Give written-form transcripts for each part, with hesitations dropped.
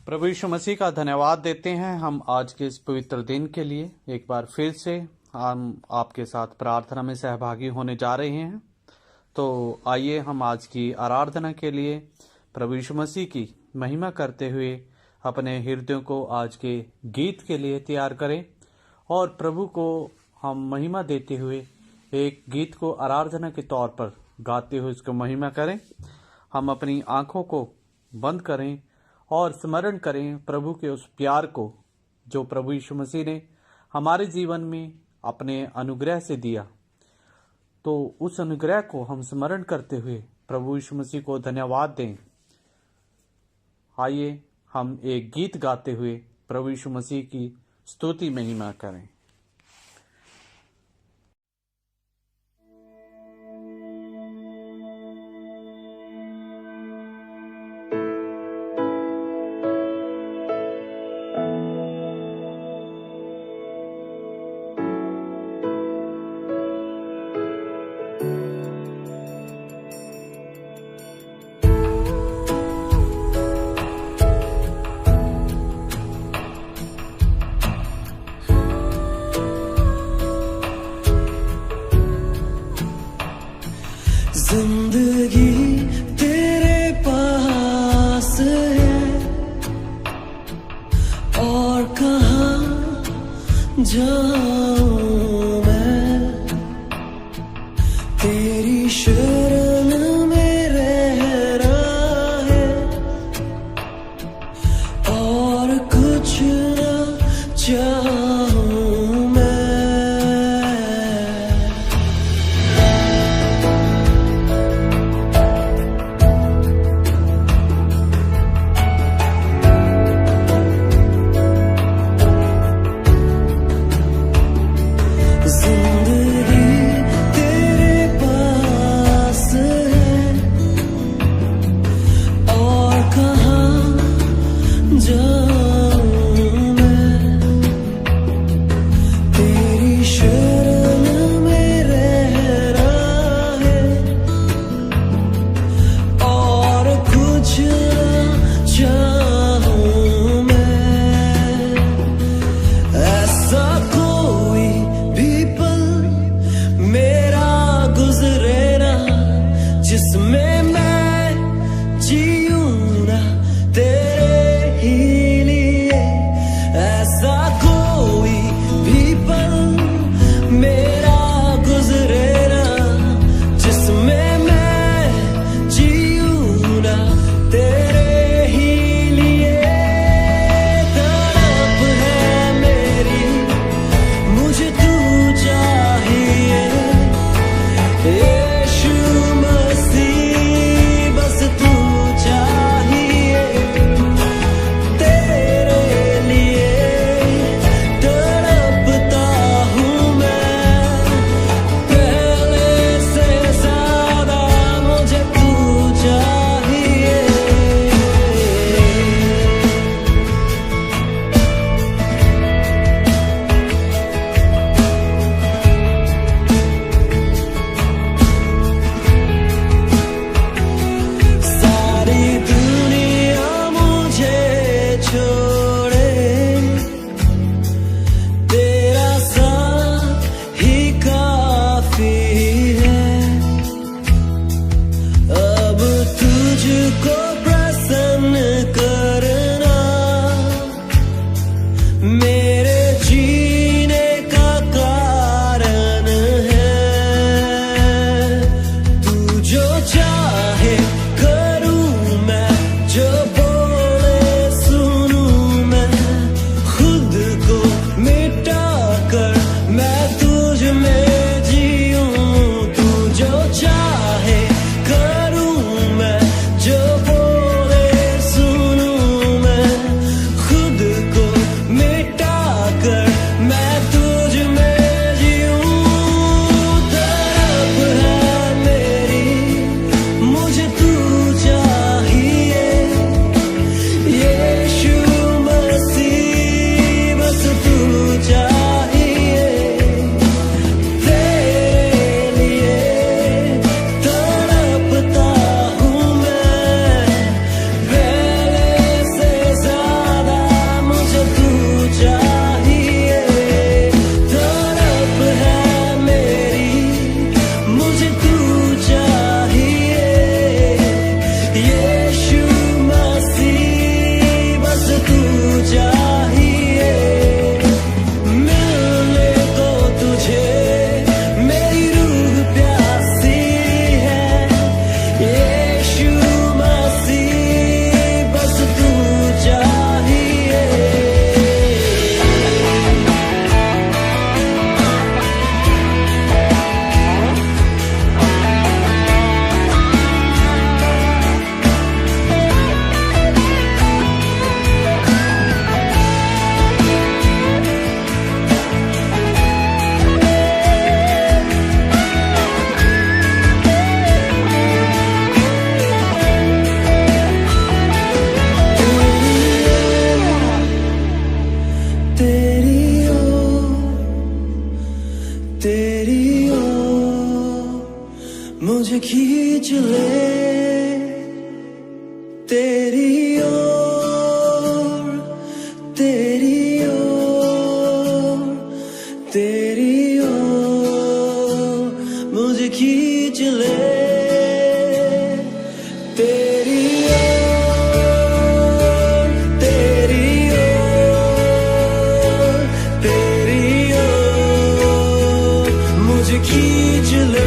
प्रभु यीशु मसीह का धन्यवाद देते हैं हम आज के इस पवित्र दिन के लिए। एक बार फिर से हम आपके साथ प्रार्थना में सहभागी होने जा रहे हैं। तो आइए हम आज की आराधना के लिए प्रभु यीशु मसीह की महिमा करते हुए अपने हृदयों को आज के गीत के लिए तैयार करें और प्रभु को हम महिमा देते हुए एक गीत को आराधना के तौर पर गाते हुए उसको महिमा करें। हम अपनी आंखों को बंद करें और स्मरण करें प्रभु के उस प्यार को जो प्रभु यीशु मसीह ने हमारे जीवन में अपने अनुग्रह से दिया। तो उस अनुग्रह को हम स्मरण करते हुए प्रभु यीशु मसीह को धन्यवाद दें। आइए हम एक गीत गाते हुए प्रभु यीशु मसीह की स्तुति महिमा करें। जिंदगी तेरे पास है और कहाँ जाऊं मैं, तेरी शरण में रहना है और कुछ न चाहूं मैं। मुझे खींच ले तेरी ओर, तेरी ओर, तेरी ओर, मुझे खींच ले तेरी ओर, तेरी ओर, तेरी ओर, मुझे खींच ले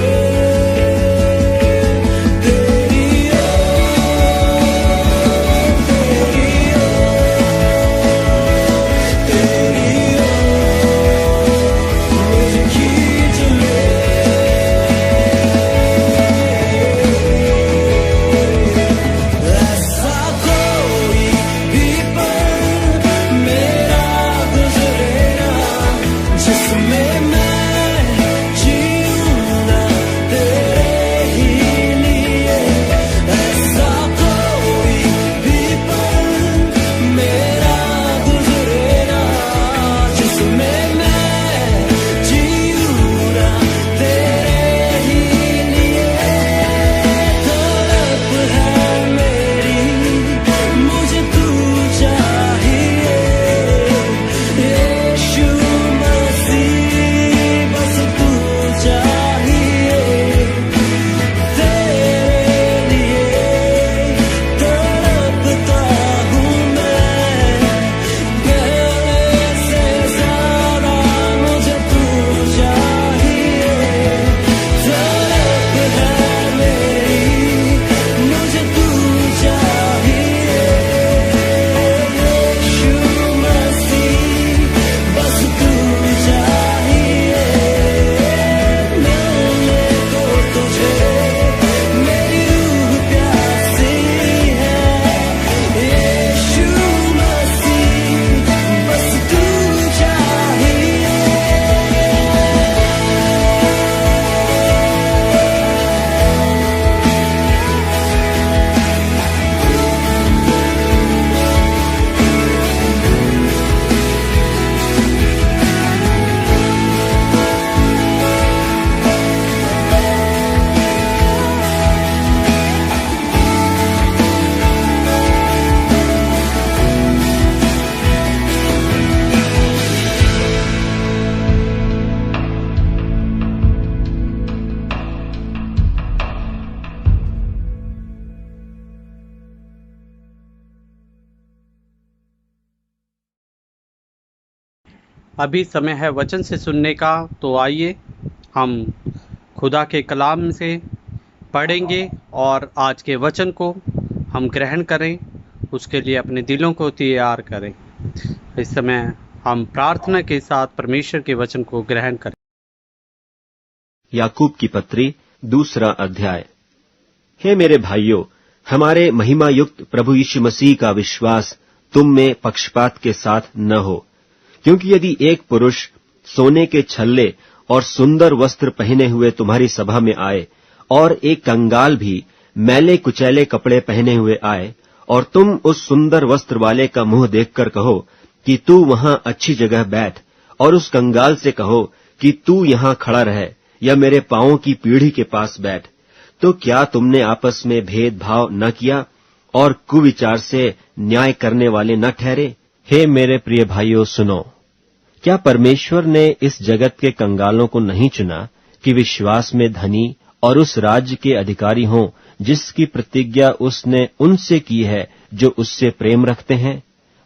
अभी समय है वचन से सुनने का, तो आइए हम खुदा के कलाम से पढ़ेंगे और आज के वचन को हम ग्रहण करें, उसके लिए अपने दिलों को तैयार करें। इस समय हम प्रार्थना के साथ परमेश्वर के वचन को ग्रहण करें। याकूब की पत्री 2 अध्याय। हे मेरे भाइयों, हमारे महिमा युक्त प्रभु यीशु मसीह का विश्वास तुम में पक्षपात के साथ न हो, क्योंकि यदि एक पुरुष सोने के छल्ले और सुंदर वस्त्र पहने हुए तुम्हारी सभा में आए और एक कंगाल भी मैले कुचैले कपड़े पहने हुए आए, और तुम उस सुंदर वस्त्र वाले का मुंह देखकर कहो कि तू वहां अच्छी जगह बैठ, और उस कंगाल से कहो कि तू यहां खड़ा रह या मेरे पांवों की पीढ़ी के पास बैठ, तो क्या तुमने आपस में भेदभाव न किया और कुविचार से न्याय करने वाले न ठहरे? हे मेरे प्रिय भाइयों, सुनो, क्या परमेश्वर ने इस जगत के कंगालों को नहीं चुना कि विश्वास में धनी और उस राज्य के अधिकारी हों जिसकी प्रतिज्ञा उसने उनसे की है जो उससे प्रेम रखते हैं?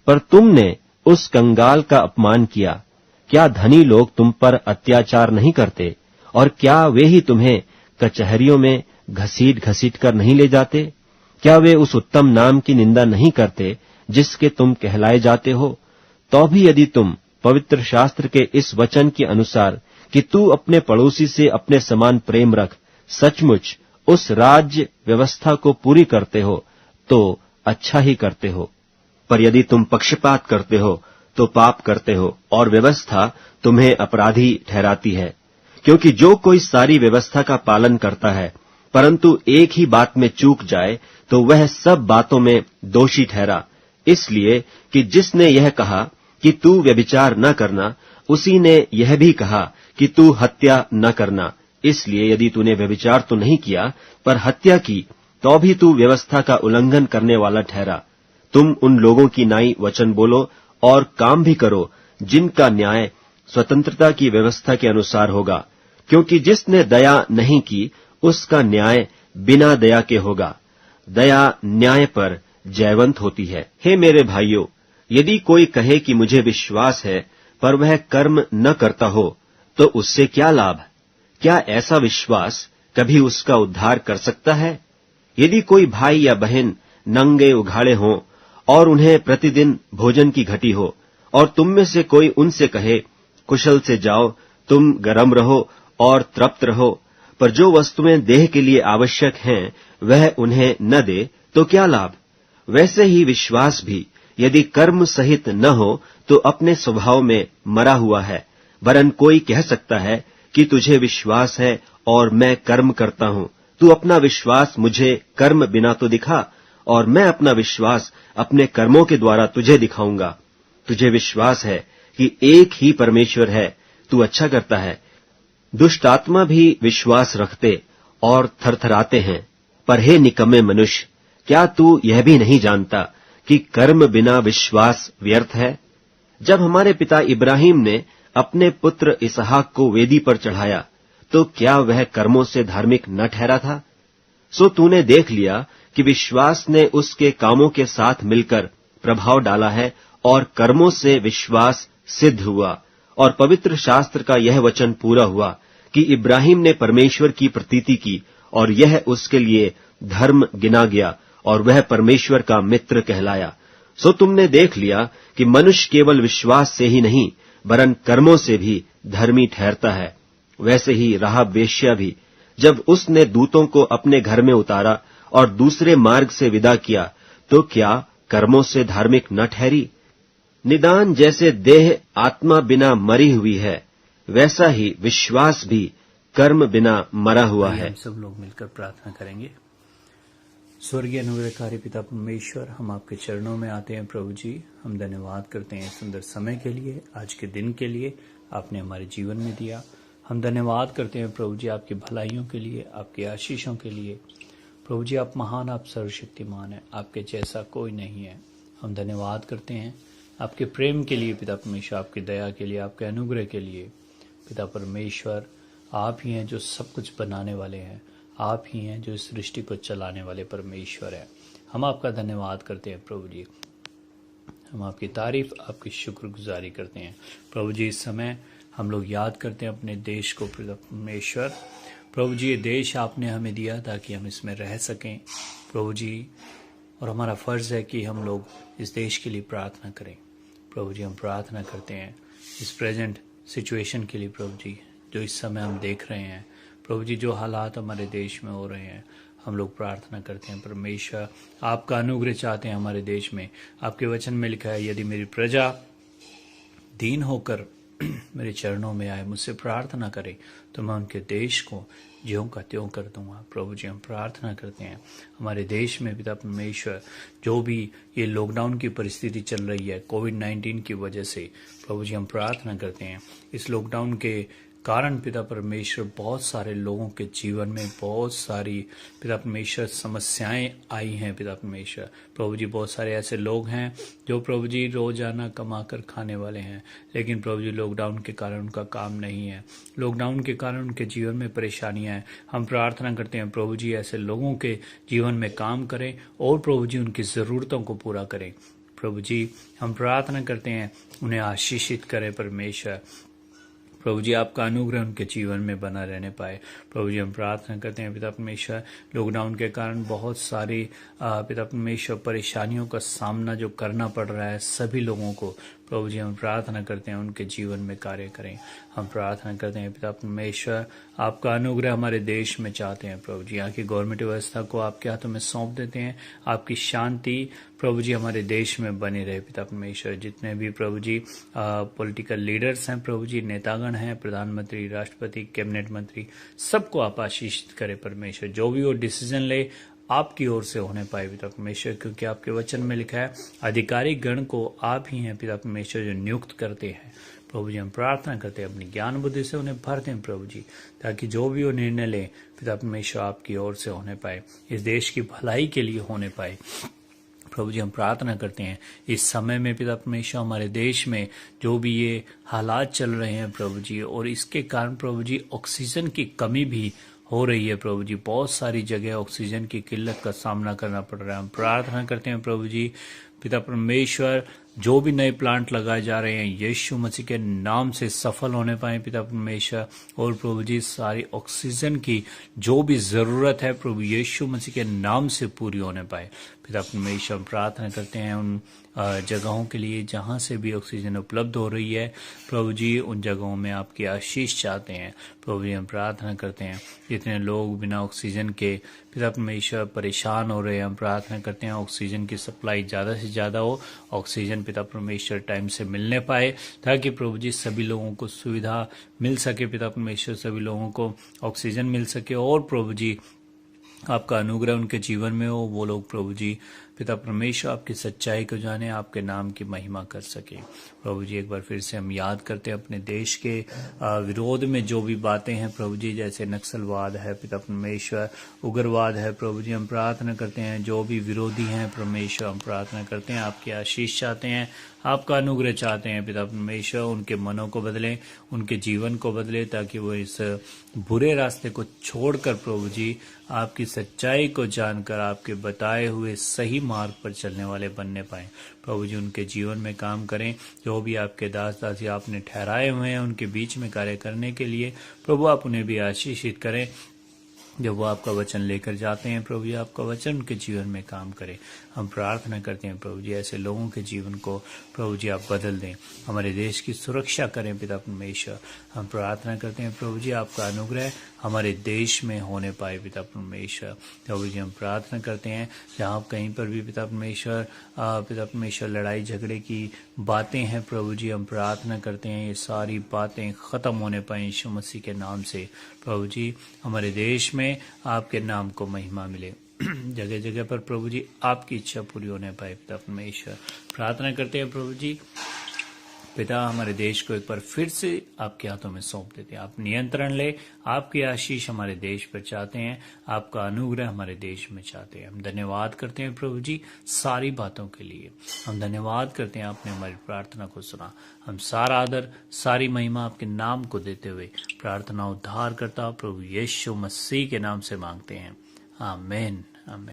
पर तुमने उस कंगाल का अपमान किया। क्या धनी लोग तुम पर अत्याचार नहीं करते? और क्या वे ही तुम्हें कचहरियों में घसीट कर नहीं ले जाते? क्या वे उस उत्तम नाम की निंदा नहीं करते जिसके तुम कहलाए जाते हो? तो भी यदि तुम पवित्र शास्त्र के इस वचन के अनुसार कि तू अपने पड़ोसी से अपने समान प्रेम रख, सचमुच उस राज्य व्यवस्था को पूरी करते हो, तो अच्छा ही करते हो। पर यदि तुम पक्षपात करते हो तो पाप करते हो, और व्यवस्था तुम्हें अपराधी ठहराती है। क्योंकि जो कोई सारी व्यवस्था का पालन करता है परंतु एक ही बात में चूक जाए, तो वह सब बातों में दोषी ठहरा। इसलिए कि जिसने यह कहा कि तू व्यभिचार न करना, उसी ने यह भी कहा कि तू हत्या न करना। इसलिए यदि तूने व्यभिचार तो नहीं किया पर हत्या की, तो भी तू व्यवस्था का उल्लंघन करने वाला ठहरा। तुम उन लोगों की नाई वचन बोलो और काम भी करो जिनका न्याय स्वतंत्रता की व्यवस्था के अनुसार होगा, क्योंकि जिसने दया नहीं की उसका न्याय बिना दया के होगा। दया न्याय पर जयवंत होती है। हे मेरे भाइयों, यदि कोई कहे कि मुझे विश्वास है पर वह कर्म न करता हो, तो उससे क्या लाभ? क्या ऐसा विश्वास कभी उसका उद्धार कर सकता है? यदि कोई भाई या बहन नंगे उघाड़े हों और उन्हें प्रतिदिन भोजन की घटी हो, और तुम में से कोई उनसे कहे, कुशल से जाओ, तुम गरम रहो और तृप्त रहो, पर जो वस्तुएं देह के लिए आवश्यक हैं वह उन्हें न दे, तो क्या लाभ? वैसे ही विश्वास भी यदि कर्म सहित न हो तो अपने स्वभाव में मरा हुआ है। वरन कोई कह सकता है कि तुझे विश्वास है और मैं कर्म करता हूं, तू अपना विश्वास मुझे कर्म बिना तो दिखा, और मैं अपना विश्वास अपने कर्मों के द्वारा तुझे दिखाऊंगा। तुझे विश्वास है कि एक ही परमेश्वर है, तू अच्छा करता है। दुष्ट आत्मा भी विश्वास रखते और थरथराते हैं। पर हे निकम्मे मनुष्य, क्या तू यह भी नहीं जानता कि कर्म बिना विश्वास व्यर्थ है? जब हमारे पिता इब्राहिम ने अपने पुत्र इसहाक को वेदी पर चढ़ाया, तो क्या वह कर्मों से धार्मिक न ठहरा था? सो तूने देख लिया कि विश्वास ने उसके कामों के साथ मिलकर प्रभाव डाला है, और कर्मों से विश्वास सिद्ध हुआ। और पवित्र शास्त्र का यह वचन पूरा हुआ कि इब्राहिम ने परमेश्वर की प्रतीति की, और यह उसके लिए धर्म गिना गया, और वह परमेश्वर का मित्र कहलाया। सो तुमने देख लिया कि मनुष्य केवल विश्वास से ही नहीं वरन कर्मों से भी धर्मी ठहरता है। वैसे ही राहाब वेश्या भी, जब उसने दूतों को अपने घर में उतारा और दूसरे मार्ग से विदा किया, तो क्या कर्मों से धार्मिक न ठहरी? निदान जैसे देह आत्मा बिना मरी हुई है, वैसा ही विश्वास भी कर्म बिना मरा हुआ है। हम सब लोग मिलकर प्रार्थना करेंगे। स्वर्गीय अनुग्रहकारी पिता परमेश्वर, हम आपके चरणों में आते हैं प्रभु जी। हम धन्यवाद करते हैं सुंदर समय के लिए, आज के दिन के लिए आपने हमारे जीवन में दिया। हम धन्यवाद करते हैं प्रभु जी आपकी भलाइयों के लिए, आपकी आशीषों के लिए। प्रभु जी आप महान, आप सर्वशक्तिमान हैं, आपके जैसा कोई नहीं है। हम धन्यवाद करते हैं आपके प्रेम के लिए पिता परमेश्वर, आपकी दया के लिए, आपके अनुग्रह के लिए। पिता परमेश्वर आप ही हैं जो सब कुछ बनाने वाले हैं, आप ही हैं जो इस सृष्टि को चलाने वाले परमेश्वर हैं। हम आपका धन्यवाद करते हैं प्रभु जी, हम आपकी तारीफ, आपकी शुक्रगुजारी करते हैं प्रभु जी। इस समय हम लोग याद करते हैं अपने देश को पिता परमेश्वर। प्रभु जी ये देश आपने हमें दिया ताकि हम इसमें रह सकें प्रभु जी, और हमारा फ़र्ज़ है कि हम लोग इस देश के लिए प्रार्थना करें प्रभु जी। हम प्रार्थना करते हैं इस प्रेजेंट सिचुएशन के लिए प्रभु जी, जो इस समय हम देख रहे हैं प्रभु जी, जो हालात हमारे देश में हो रहे हैं। हम लोग प्रार्थना करते हैं परमेश्वर, आपका अनुग्रह चाहते हैं हमारे देश में। आपके वचन में लिखा है, यदि मेरी प्रजा दीन होकर मेरे चरणों में आए, मुझसे प्रार्थना करे, तो मैं उनके देश को ज्यों का त्यों कर दूंगा। प्रभु जी हम प्रार्थना करते हैं हमारे देश में पिता परमेश्वर, जो भी ये लॉकडाउन की परिस्थिति चल रही है कोविड-19 की वजह से, प्रभु जी हम प्रार्थना करते हैं इस लॉकडाउन के कारण पिता परमेश्वर बहुत सारे लोगों के जीवन में बहुत सारी पिता परमेश्वर समस्याएं आई हैं पिता परमेश्वर। प्रभु जी बहुत सारे ऐसे लोग हैं जो प्रभु जी रोजाना कमाकर खाने वाले हैं, लेकिन प्रभु जी लॉकडाउन के कारण उनका काम नहीं है, लॉकडाउन के कारण उनके जीवन में परेशानियां हैं। हम प्रार्थना करते हैं प्रभु जी ऐसे लोगों के जीवन में काम करें और प्रभु जी उनकी ज़रूरतों को पूरा करें। प्रभु जी हम प्रार्थना करते हैं उन्हें आशीषित करें परमेश्वर। प्रभु जी आपका अनुग्रह उनके जीवन में बना रहने पाए। प्रभु जी हम प्रार्थना करते हैं पिता परमेश्वर, लॉकडाउन के कारण बहुत सारी पिता परमेश्वर परेशानियों का सामना जो करना पड़ रहा है सभी लोगों को, प्रभु जी हम प्रार्थना करते हैं उनके जीवन में कार्य करें। हम प्रार्थना करते हैं पिता परमेश्वर, आपका अनुग्रह हमारे देश में चाहते हैं प्रभु जी। यहाँ की गवर्नमेंट व्यवस्था को आपके हाथों में सौंप देते हैं। आपकी शांति प्रभु जी हमारे देश में बनी रहे पिता परमेश्वर। जितने भी प्रभु जी पॉलिटिकल लीडर्स हैं प्रभु जी, नेतागण हैं, प्रधानमंत्री, राष्ट्रपति, कैबिनेट मंत्री, सबको आप आशीषित करें परमेश्वर। जो भी वो डिसीजन ले आपकी ओर से होने पाए पिता परमेश्वर, क्योंकि आपके वचन में लिखा है अधिकारी गण को आप ही हैं पिता परमेश्वर जो नियुक्त करते हैं। प्रभु जी हम प्रार्थना करते हैं अपनी ज्ञान बुद्धि से उन्हें भर दें प्रभु जी, ताकि जो भी वो निर्णय लें पिता परमेश्वर आपकी ओर से होने पाए, इस देश की भलाई के लिए होने पाए। प्रभु जी हम प्रार्थना करते हैं इस समय में पिता परमेश्वर हमारे देश में जो भी ये हालात चल रहे हैं प्रभु जी, और इसके कारण प्रभु जी ऑक्सीजन की कमी भी हो रही है प्रभु जी, बहुत सारी जगह ऑक्सीजन की किल्लत का सामना करना पड़ रहा है। हम प्रार्थना करते हैं प्रभु जी पिता परमेश्वर जो भी नए प्लांट लगाए जा रहे हैं यीशु मसीह के नाम से सफल होने पाए पिता परमेश्वर, और प्रभु जी सारी ऑक्सीजन की जो भी ज़रूरत है प्रभु यीशु मसीह के नाम से पूरी होने पाए पिता परमेश्वर। हम प्रार्थना करते हैं उन जगहों के लिए जहाँ से भी ऑक्सीजन उपलब्ध हो रही है प्रभु जी, उन जगहों में आपकी आशीष चाहते हैं प्रभु जी। हम प्रार्थना करते हैं जितने लोग बिना ऑक्सीजन के पिता परमेश्वर परेशान हो रहे हैं, हम प्रार्थना करते हैं ऑक्सीजन की सप्लाई ज़्यादा से ज़्यादा हो, ऑक्सीजन पिता परमेश्वर टाइम से मिलने पाए, ताकि प्रभु जी सभी लोगों को सुविधा मिल सके पिता परमेश्वर, सभी लोगों को ऑक्सीजन मिल सके, और प्रभु जी आपका अनुग्रह उनके जीवन में हो, वो लोग प्रभु जी पिता परमेश्वर आपकी सच्चाई को जाने, आपके नाम की महिमा कर सके प्रभु जी। एक बार फिर से हम याद करते हैं अपने देश के विरोध में जो भी बातें हैं प्रभु जी, जैसे नक्सलवाद है पिता परमेश्वर, उग्रवाद है प्रभु जी, हम प्रार्थना करते हैं जो भी विरोधी हैं परमेश्वर, हम प्रार्थना करते हैं आपकी आशीष चाहते हैं, आपका अनुग्रह चाहते हैं पिता परमेश्वर, उनके मनों को बदलें, उनके जीवन को बदले, ताकि वो इस बुरे रास्ते को छोड़कर प्रभु जी आपकी सच्चाई को जानकर आपके बताए हुए सही मार्ग पर चलने वाले बनने पाएं प्रभु जी। उनके जीवन में काम करें, जो भी आपके दास दासी आपने ठहराए हुए हैं उनके बीच में कार्य करने के लिए प्रभु आप उन्हें भी आशीषित करें। जब वो आपका वचन लेकर जाते हैं प्रभु जी, आपका वचन उनके जीवन में काम करे। हम प्रार्थना करते हैं प्रभु जी ऐसे लोगों के जीवन को प्रभु जी आप बदल दें, हमारे देश की सुरक्षा करें पिता परमेश्वर। हम प्रार्थना करते हैं प्रभु जी आपका अनुग्रह हमारे देश में होने पाए पिता परमेश्वर। प्रभु जी हम प्रार्थना करते हैं जहाँ कहीं पर भी पिता परमेश्वर लड़ाई झगड़े की बातें हैं प्रभु जी, हम प्रार्थना करते हैं ये सारी बातें ख़त्म होने पाए यीशु मसीह के नाम से प्रभु जी। हमारे देश में आपके नाम को महिमा मिले, जगह जगह पर प्रभु जी आपकी इच्छा पूरी होने पाए पिता परमेश्वर। प्रार्थना करते हैं प्रभु जी पिता हमारे देश को एक बार फिर से आपके हाथों में सौंप देते हैं, आप नियंत्रण ले, आपकी आशीष हमारे देश पर चाहते हैं, आपका अनुग्रह हमारे देश में चाहते हैं। हम धन्यवाद करते हैं प्रभु जी सारी बातों के लिए, हम धन्यवाद करते हैं आपने हमारी प्रार्थना को सुना। हम सारा आदर सारी महिमा आपके नाम को देते हुए प्रार्थना उद्धार करता प्रभु यीशु मसीह के नाम से मांगते हैं, आमीन आमीन।